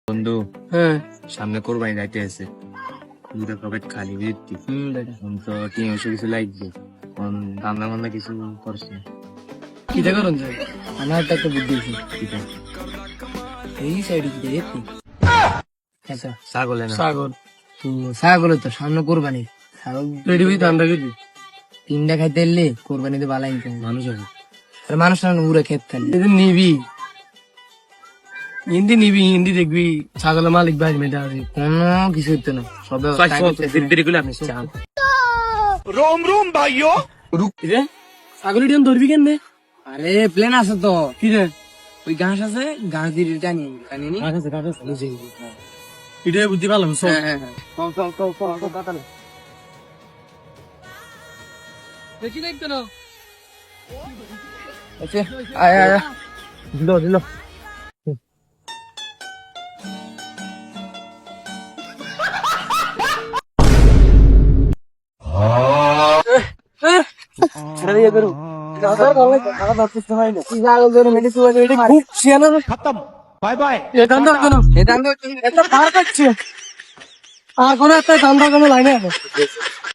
বন্ধু হ্যাঁ সামনে কোরবানি যাইতে আছে, দুটো পকেট খালি বুঝতি, তো 300 কিছু লাগবে। রান্না বান্না কিছু করছে কিটা করুন যায় আমার একটা তো বুদ্ধি আছে। কিটা? এই সাইডে কিটা এতি আচ্ছা ছাগলে না সাগর তো ছাগলের তো সামনে কোরবানি ছাগল রেডি হই ঠান্ডা কেজি 3টা খাইতে এলে কোরবানিতে বালা ইনকাম মানুষ আছে। আর মানুষ না উড়ে খেত খালি এদিন নিবি হিন্দি নিবি হিন্দি দেখবি ছাগলের মালিক ভাই মেটা কোনো কিছু হইতো না সবে দেরি করলে আপনি চান ছাগলের ডিম ধরবি কেন আরে প্লেন আছে তো কি রে ওই ঘাস আছে ঘাস দিয়ে টানি টানি নি এটাই বুদ্ধি ভালো চল দেখি দেখতো না আচ্ছা আয় আয় দিল দিল আর কোন একটা ধান্দা কোনো লাইনে আছে